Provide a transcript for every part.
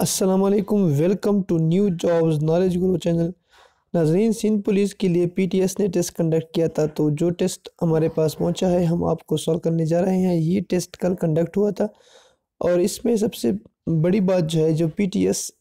अस्सलामुअलैकुम, welcome to new jobs knowledge Guru channel. नाजरीन, Sindh police के लिए पीटीएस ने टेस्ट कंडक्ट किया था, तो जो टेस्ट हमारे पास पहुंचा है हम आपको सॉल्व करने जा रहे हैं। ये टेस्ट कल कंडक्ट हुआ था और इसमें सबसे बड़ी बात जो है, जो पीटीएस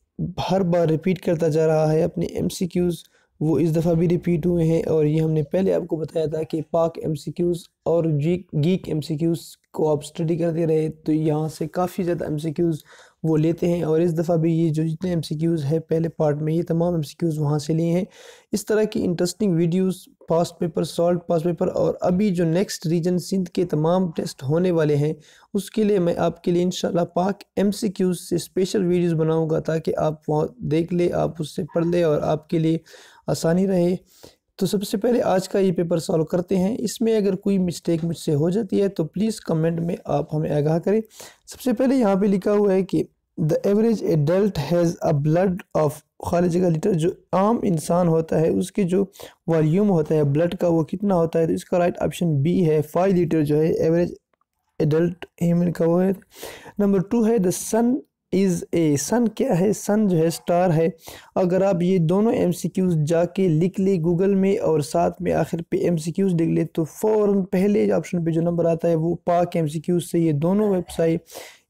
हर बार रिपीट करता जा रहा है अपने एमसीक्यूज़, वो इस दफ़ा भी रिपीट हुए हैं। और ये हमने पहले आपको बताया था कि पाक एमसीक्यूज़ और गीक एमसीक्यूज़ को आप स्टडी करते रहे तो यहाँ से काफ़ी ज़्यादा एमसीक्यूज़ वो लेते हैं। और इस दफ़ा भी ये जो जितने एमसीक्यूज़ है पहले पार्ट में, ये तमाम एमसीक्यूज़ वहाँ से लिए हैं। इस तरह की interesting videos, past paper, solve past paper और अभी जो नेक्स्ट रीजन सिंध के तमाम टेस्ट होने वाले हैं, उसके लिए मैं आपके लिए इंशाल्लाह पाक एमसीक्यूज़ से स्पेशल वीडियोस बनाऊंगा ताकि आप वहाँ देख ले, आप उससे पढ़ ले और आपके लिए आसानी रहे। तो सबसे पहले आज का ये पेपर सॉल्व करते हैं। इसमें अगर कोई मिस्टेक मुझसे हो जाती है तो प्लीज़ कमेंट में आप हमें आगाह करें। सबसे पहले यहाँ पे लिखा हुआ है कि the average adult has a blood of खाली जगह लीटर। जो आम इंसान होता है उसके जो वॉल्यूम होता है ब्लड का वो कितना होता है, तो इसका राइट ऑप्शन बी है, 5 लीटर जो है एवरेज एडल्ट ह्यूमन का वो है। नंबर 2 है द सन इज़ ए। सन क्या है? सन जो है स्टार है। अगर आप ये दोनों एमसीक्यूज़ जाके लिख ले गूगल में और साथ में आखिर पे एमसीक्यूज़ लिख ले तो फ़ौरन पहले ऑप्शन पे जो नंबर आता है वो पाक एमसीक्यूज़ से। ये दोनों वेबसाइट,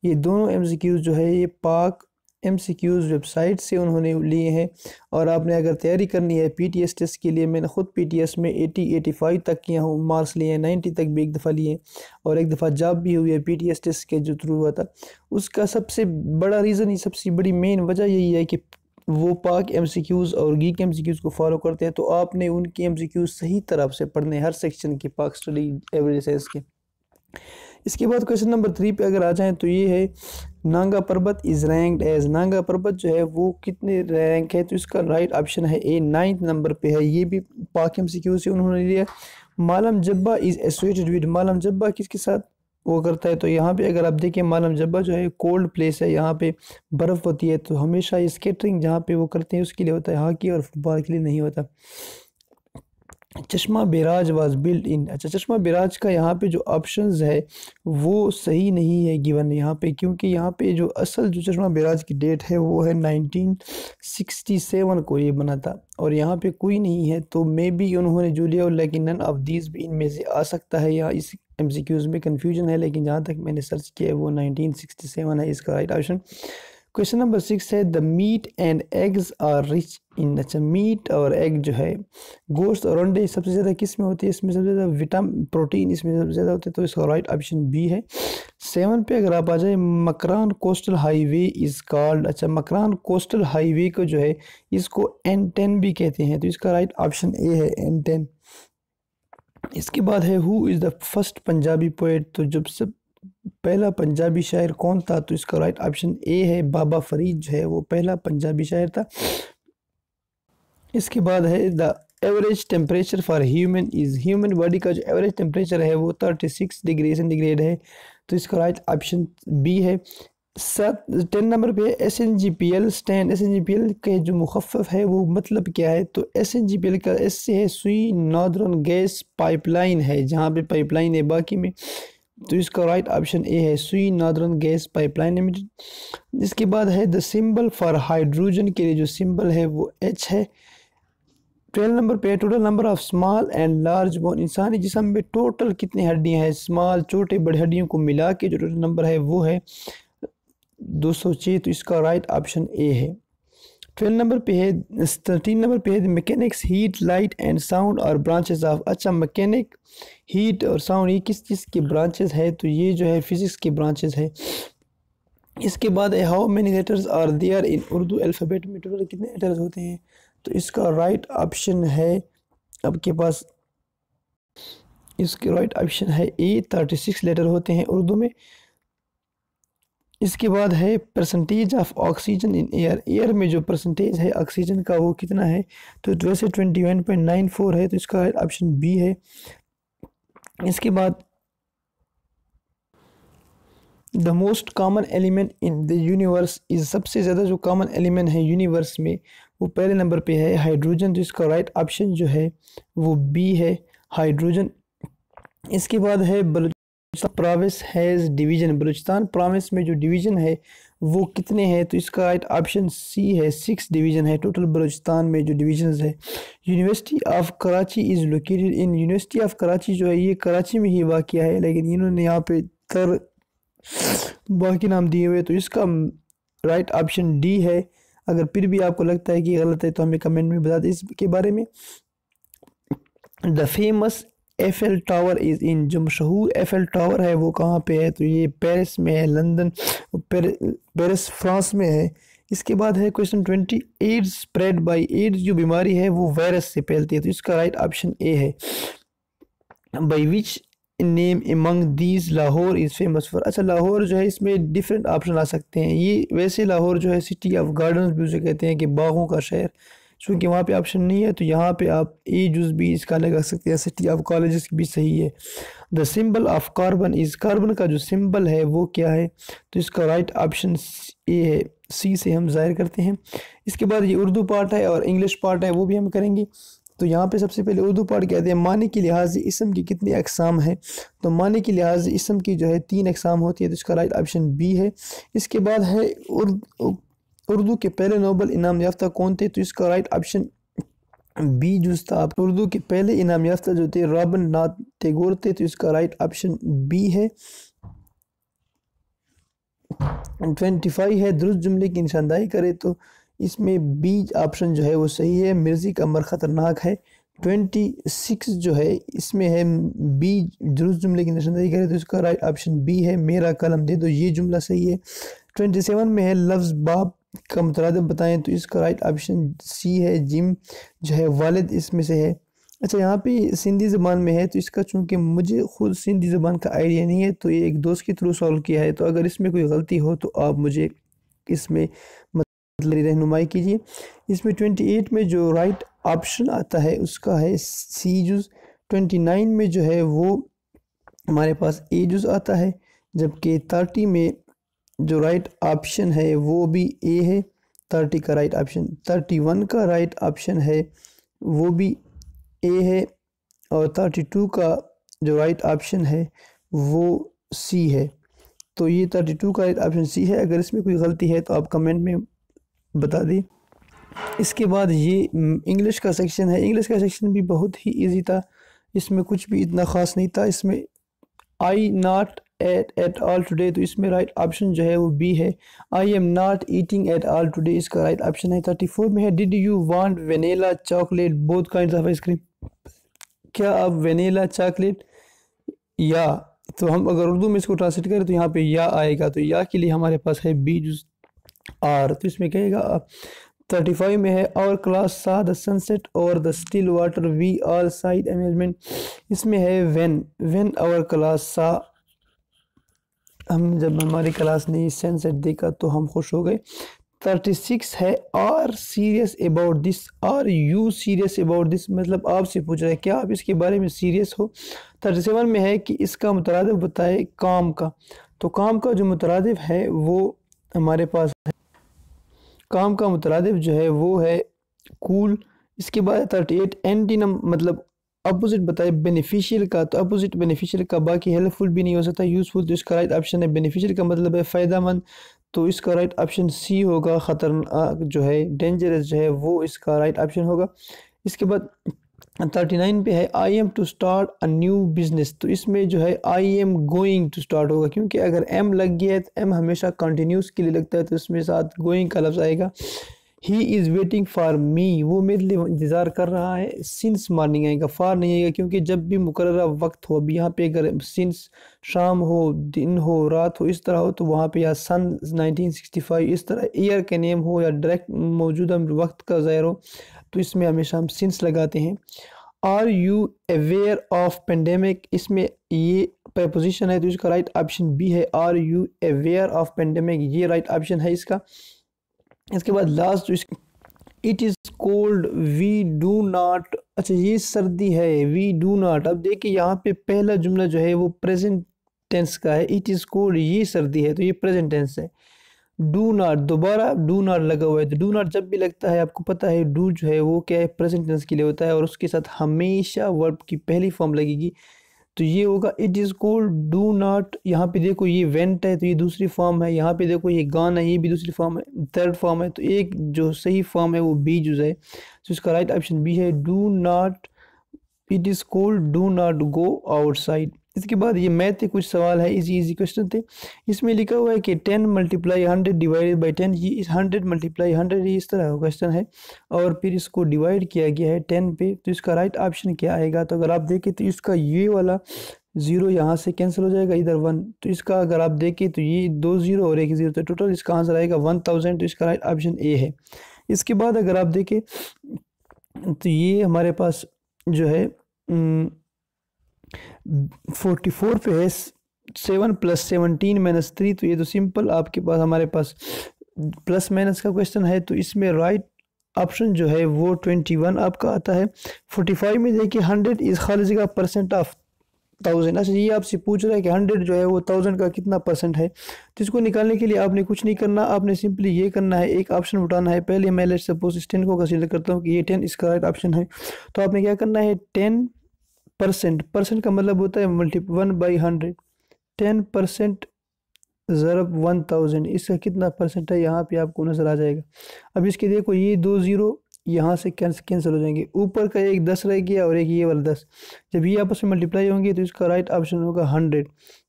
ये दोनों एमसीक्यूज़ जो है ये पाक एमसीक्यूज़ वेबसाइट से उन्होंने लिए हैं। और आपने अगर तैयारी करनी है पीटीएस टेस्ट के लिए, मैंने ख़ुद पीटीएस में 80-85 तक किया हूँ, मार्क्स लिए हैं, 90 तक भी एक दफ़ा लिए और एक दफ़ा जॉब भी हुई है पीटीएस टेस्ट के जो थ्रू हुआ था। उसका सबसे बड़ा रीज़न, ही सबसे बड़ी मेन वजह यही है कि वो पाक एमसीक्यूज़ और गीक एमसीक्यूज़ को फॉलो करते हैं। तो आपने उनके एमसीक्यूज़ सही तरह से पढ़ने, हर सेक्शन के पाक स्टडी एवरेज है इसके। इसके बाद क्वेश्चन नंबर 3 पे अगर आ जाएं तो ये है नांगा पर्वत इज़ रैंक्ड एज। नांगा पर्वत जो है वो कितने रैंक है, तो इसका राइट ऑप्शन है ए, 9th नंबर पे है। ये भी पाक एमसीक्यू से उन्होंने लिया। मालम जब्बा इज़ एसोसिएटेड विद। मालम जब्बा किसके साथ वो करता है, तो यहाँ पे अगर आप देखें मालम जब्बा जो है कोल्ड प्लेस है, यहाँ पे बर्फ़ होती है। तो हमेशा ये स्केटरिंग जहाँ पे वो करते हैं उसके लिए होता है, हॉकी और फुटबॉल के लिए नहीं होता। चश्मा बिराज वाज बिल्ड इन। अच्छा, चश्मा बिराज का यहाँ पे जो ऑप्शंस है वो सही नहीं है गिवन यहाँ पे, क्योंकि यहाँ पे जो असल जो चश्मा बिराज की डेट है वो है 1967 को ये बना था और यहाँ पे कोई नहीं है। तो मे बी उन्होंने जो लिया, लेकिन नन ऑफ दीज भी इनमें से आ सकता है। या इस एमसीक्यूज़ में कन्फ्यूजन है, लेकिन जहाँ तक मैंने सर्च किया है वो 1967 है इसका राइट ऑप्शन। क्वेश्चन नंबर 6 है the meat and eggs are rich in. अच्छा, मीट और एग जो है, गोश्त और अंडे सबसे ज़्यादा किस में होती है? इसमें सबसे ज़्यादा विटामिन प्रोटीन इसमें सबसे ज़्यादा होते हैं, तो इसका राइट ऑप्शन बी है। 7 पे अगर आप आ जाए, Makran coastal highway is called. अच्छा, मकरान कोस्टल हाईवे को जो है इसको N10 भी कहते हैं, तो इसका राइट ऑप्शन ए है, N10। इसके बाद है who is the first Punjabi poet. तो जब सब पहला पंजाबी शायर कौन था, तो इसका राइट ऑप्शन ए है, बाबा फरीद जो है वो पहला पंजाबी शायर था। इसके बाद है the average temperature for human is. Human body का जो एवरेज टेम्परेचर है वो 36 डिग्री सेंटीग्रेड है, तो इसका राइट ऑप्शन बी है। 10 नंबर पे SNGPL स्टैंड। SNGPL के जो मुखफ़फ़ है वो मतलब क्या है, तो SNGPL का एस से है सुई नॉर्दर्न गैस पाइपलाइन है, जहाँ पे पाइपलाइन है बाकी में, तो इसका राइट ऑप्शन ए है, सुई नॉर्दर्न गैस पाइपलाइन लिमिटेड। इसके बाद है द सिंबल फॉर हाइड्रोजन के लिए जो सिंबल है वो H है। 12 नंबर पे total number of small and large bone. इंसानी जिस्म में टोटल कितनी हड्डियां हैं, स्मॉल छोटे बड़े हड्डियों को मिला के जो टोटल नंबर है वो है 206, तो इसका राइट ऑप्शन ए है। 12 नंबर पे है 13 नंबर पे है mechanics heat light and sound और ब्रांचेस ऑफ। अच्छा, मैकेनिक हीट और साउंड ये किस चीज़ की ब्रांचेस है, तो ये जो है फिजिक्स की ब्रांचेस है। इसके बाद है how many letters are there in Urdu alphabet में, टोटल कितने लेटर्स होते हैं, तो इसका राइट ऑप्शन है आपके पास, इसके राइट ऑप्शन है ए, 36 लेटर होते हैं उर्दू में। इसके बाद है percentage of oxygen in air. Air में जो परसेंटेज है ऑक्सीजन का वो कितना है, तो वैसे 21.94 है, तो इसका राइट ऑप्शन बी है। इसके बाद the most common element in the universe is. सबसे ज़्यादा जो कॉमन एलिमेंट है यूनिवर्स में वो पहले नंबर पे है हाइड्रोजन, तो इसका राइट ऑप्शन जो है वो बी है, हाइड्रोजन। इसके बाद है Balochistan province has division. Balochistan province में जो डिवीज़न है वो कितने हैं, तो इसका राइट ऑप्शन सी है, 6 डिवीज़न है टोटल बलूचिस्तान में जो डिवीजन्स है। University of Karachi is located in, university of Karachi जो है ये कराची में ही वाक़या है, लेकिन इन्होंने यहाँ पे तर बाकी नाम दिए हुए, तो इसका राइट ऑप्शन डी है। अगर फिर भी आपको लगता है कि गलत है तो हमें कमेंट में बता दें इसके बारे में। The famous FL tower is in, जो मशहूर एफएल टावर है वो कहाँ पे है, तो ये पेरिस में है, लंदन पेरिस फ्रांस में है। इसके बाद है question 20, AIDS spread by, AIDS जो बीमारी है वो वायरस से फैलती है, तो इसका राइट ऑप्शन ए है। By which name among these Lahore is famous for, अच्छा लाहौर जो है इसमें डिफरेंट ऑप्शन आ सकते हैं। ये वैसे लाहौर जो है सिटी ऑफ गार्डन्स भी उसे कहते हैं कि बागों का शहर, चूँकि वहाँ पे ऑप्शन नहीं है तो यहाँ पे आप ए जूस भी इसका लगा सकते हैं, सिटी ऑफ कॉलेजेस भी सही है। The symbol of carbon is, carbon का जो सिंबल है वो क्या है, तो इसका राइट ऑप्शन ए है, सी से हम जाहिर करते हैं। इसके बाद ये उर्दू पार्ट है और इंग्लिश पार्ट है वो भी हम करेंगे। तो यहाँ पे सबसे पहले उर्दू पार्ट कहते हैं, मानी के लिहाज से इसम की कितनी अकसाम है, तो मानी के लिहाज से इसम की जो है 3 अकसाम होती है, तो इसका राइट ऑप्शन बी है। इसके बाद है उर्दू के पहले नोबल इनाम याफ्ता कौन थे, तो इसका राइट ऑप्शन बी जुज था। उर्दू के पहले इनाम याफ्ता जो थे रवींद्रनाथ टैगोर थे, तो इसका राइट ऑप्शन बी है। 25 है दुरुस्त जुमले की निशानदाही करे, तो इसमें बी ऑप्शन जो है वो सही है, मिर्जी का अमर ख़तरनाक है। 26 जो है इसमें है बी दुरुस्त जुमले की निशानदाही करे, तो इसका राइट ऑप्शन बी है, मेरा कलम दे दो, ये जुमला सही है। 27 में है लफ्ज़ बाप का मुतरादिफ बताएं, तो इसका राइट ऑप्शन सी है, जिम जो है वालिद इसमें से है। अच्छा यहाँ पे सिंधी ज़बान में है, तो इसका चूँकि मुझे ख़ुद सिंधी ज़बान का आइडिया नहीं है तो ये एक दोस्त के थ्रू सॉल्व किया है, तो अगर इसमें कोई गलती हो तो आप मुझे इसमें रहनुमाई कीजिए। इसमें 28 में जो राइट ऑप्शन आता है उसका है सी जुज़। 29 में जो है वो हमारे पास ए जुज़ आता है, जबकि 30 में जो राइट ऑप्शन है वो भी ए है। 30 का राइट ऑप्शन, 31 का राइट ऑप्शन है वो भी ए है, और 32 का जो राइट ऑप्शन है वो सी है। तो ये 32 का राइट ऑप्शन सी है। अगर इसमें कोई गलती है तो आप कमेंट में बता दी। इसके बाद ये इंग्लिश का सेक्शन है। इंग्लिश का सेक्शन भी बहुत ही इजी था, इसमें कुछ भी इतना ख़ास नहीं था। इसमें आई नॉट एट ऑल टुडे, तो इसमें राइट ऑप्शन जो है वो बी है, I am not eating at all today, इसका राइट ऑप्शन है। 34 में है did you want vanilla chocolate both kinds of ice cream, क्या आप वेनिला चॉकलेट या, तो हम अगर उर्दू में इसको ट्रांसलेट करें तो यहाँ पे या आएगा, तो या के लिए हमारे पास है बी जुज़ आर, तो इसमें कहेगा 35 में है और क्लास सा द सनसेट और the still water we all sighed amazement, इसमें है व्हेन आवर क्लास सा, हम जब हमारी क्लास ने सनसेट देखा तो हम खुश हो गए। 36 है are serious about this, are you serious about this, मतलब आपसे पूछ रहा है क्या आप इसके बारे में सीरियस हो। 37 में है कि इसका मुतरादिफ बताए काम का, तो काम का जो मुतरादिफ है वो हमारे पास है, काम का मुतरादिफ जो है वो है कूल। इसके बाद 38 एंटीनम मतलब अपोजिट बताए बेनिफिशियल का, तो अपोजिट बेनिफिशियल का बाकी हेल्पफुल भी नहीं हो सकता, यूज़फुल, तो इसका राइट ऑप्शन है बेनिफिशियल का मतलब है फ़ायदेमंद, तो इसका राइट ऑप्शन सी होगा। ख़तरनाक जो है डेंजरस जो है वो इसका राइट ऑप्शन होगा। इसके बाद 39 पे है I am to start a new business, तो इसमें जो है I am going to start होगा, क्योंकि अगर एम लग गया है तो एम हमेशा कंटिन्यूस के लिए लगता है, तो इसमें साथ गोइंग का लफ्ज़ आएगा। He is waiting for me, वो मेरे लिए इंतज़ार कर रहा है, सिंस मॉर्निंग आएगा, फार नहीं आएगा, क्योंकि जब भी मुकर्ररा वक्त हो, अभी यहाँ पे अगर सिंस शाम हो, दिन हो, रात हो, इस तरह हो, तो वहाँ पे या सन 1965 इस तरह ईयर के नेम हो या डायरेक्ट मौजूदा वक्त का ज़ाहिर हो, तो इसमें हमेशा हम सिंस लगाते हैं। Are you aware of pandemic, इसमें ये प्रपोजिशन है, तो इसका राइट ऑप्शन बी है, are you aware of pandemic, ये राइट ऑप्शन है इसका। इसके बाद लास्ट जो it is cold we do not, अच्छा ये सर्दी है, वी डू नॉट, अब देखिए यहाँ पे पहला जुमला जो है वो प्रेजेंट टेंस का है, इट इज़ कोल्ड ये सर्दी है, तो ये प्रेजेंट टेंस है। डू नॉट, दोबारा डू नॉट लगा हुआ है, तो डू नॉट जब भी लगता है आपको पता है डू जो है वो क्या है प्रेजेंट टेंस के लिए होता है, और उसके साथ हमेशा वर्ब की पहली फॉर्म लगेगी, तो ये होगा it is cold do not. यहाँ पे देखो ये वेंट है तो ये दूसरी फॉर्म है, यहाँ पे देखो ये गॉन है, ये भी दूसरी फॉर्म है, थर्ड फॉर्म है। तो एक जो सही फॉर्म है वो बी यूज़ है, तो इसका राइट ऑप्शन बी है, do not, it is cold do not go outside. इसके बाद ये मैथ के कुछ सवाल है, इजी क्वेश्चन थे। इसमें लिखा हुआ है कि 10 मल्टीप्लाई 100 डिवाइडेड बाई 10, ये इस 100 मल्टीप्लाई 100 ये इस तरह का क्वेश्चन है और फिर इसको डिवाइड किया गया है 10 पे। तो इसका राइट ऑप्शन क्या आएगा? तो अगर आप देखें तो इसका ये वाला ज़ीरो यहाँ से कैंसिल हो जाएगा, इधर 1। तो इसका अगर आप देखें तो ये 2 ज़ीरो और 1 ज़ीरो, तो टोटल इसका आंसर आएगा 1000। तो इसका राइट ऑप्शन ए है। इसके बाद अगर आप देखें तो ये हमारे पास जो है 44 पे है 7 + 17 - 3। तो ये तो सिंपल आपके पास हमारे पास प्लस माइनस का क्वेश्चन है, तो इसमें राइट ऑप्शन जो है वो 21 आपका आता है। 45 में देखिए 100 इस खाली जगह परसेंट ऑफ 1000। अच्छा ये आपसे पूछ रहा है कि 100 जो है वो 1000 का कितना परसेंट है। तो इसको निकालने के लिए आपने कुछ नहीं करना, आपने सिंपली ये करना है, एक ऑप्शन उठाना है। पहले मैं लेट्स सपोज इस 10 को कंसीडर करता हूँ कि ये 10 इसका राइट ऑप्शन है। तो आपने क्या करना है, 10%, परसेंट का मतलब होता है 1/100, 10% ज़रब 1000, इसका कितना परसेंट है यहाँ पे आपको नज़र आ जाएगा। अब इसके देखो ये 2 ज़ीरो यहाँ से कैंसिल हो जाएंगे, ऊपर का एक 10 रह गया और एक ये वाला 10। जब ये आपस में मल्टीप्लाई होंगे तो इसका राइट ऑप्शन होगा 100।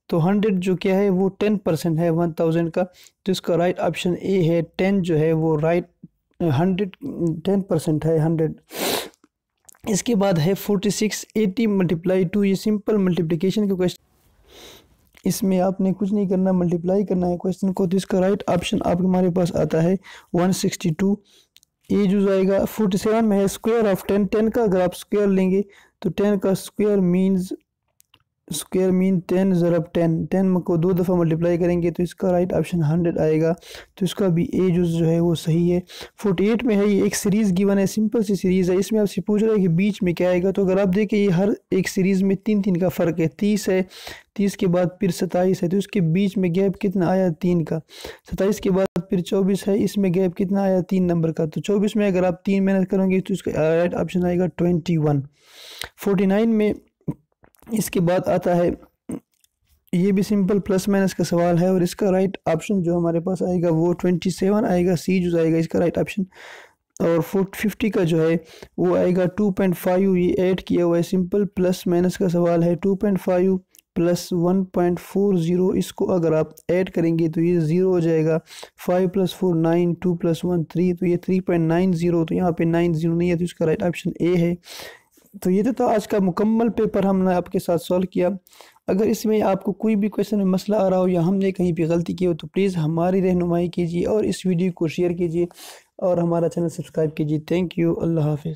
तो 100 जो क्या है वो 10% है 1000 का, तो इसका राइट ऑप्शन ए है। 10 जो है वो राइट 100 10% है 100। इसके बाद है 46 80 × 2, ये सिंपल मल्टीप्लिकेशन का क्वेश्चन, इसमें आपने कुछ नहीं करना, मल्टीप्लाई करना है क्वेश्चन को। तो इसका राइट ऑप्शन आप हमारे पास आता है 162। ये जो आएगा 47 में है स्क्वायर ऑफ 10, 10 का अगर आप स्क्वायर लेंगे तो 10 का स्क्वायर मीन 10 ज़रब 10, 10 को 2 दफ़ा मल्टीप्लाई करेंगे तो इसका राइट ऑप्शन 100 आएगा। तो इसका भी ए जो है वो सही है। 48 में है, ये एक सीरीज़ गिवन है, सिंपल सी सीरीज़ है। इसमें आपसे पूछ रहा है कि बीच में क्या आएगा। तो अगर आप देखें ये हर एक सीरीज़ में 3 का फ़र्क है, 30 है, 30 के बाद फिर 27 है, तो उसके बीच में गैप कितना आया 3 का। 27 के बाद फिर 24 है, इसमें गैप कितना आया 3 नंबर का। तो 24 में अगर आप 3 मेहनत करोगे तो इसका राइट ऑप्शन आएगा 21। 49 में इसके बाद आता है, ये भी सिंपल प्लस माइनस का सवाल है और इसका राइट ऑप्शन जो हमारे पास आएगा वो 27 आएगा, सी जो आएगा इसका राइट ऑप्शन। और 50 का जो है वो आएगा 2.5, ये ऐड किया हुआ है, सिंपल प्लस माइनस का सवाल है। 2.5 + 1.40, इसको अगर आप ऐड करेंगे तो ये 0 हो जाएगा। 5 + 4 9, 2 + 1 3, तो ये 3.90। तो यहाँ पे 90 नहीं है, तो इसका राइट ऑप्शन ए है। तो ये तो आज का मुकम्मल पेपर हमने आपके साथ सॉल्व किया। अगर इसमें आपको कोई भी क्वेश्चन में मसला आ रहा हो या हमने कहीं पे गलती की हो तो प्लीज़ हमारी रहनुमाई कीजिए और इस वीडियो को शेयर कीजिए और हमारा चैनल सब्सक्राइब कीजिए। थैंक यू, अल्लाह हाफिज़।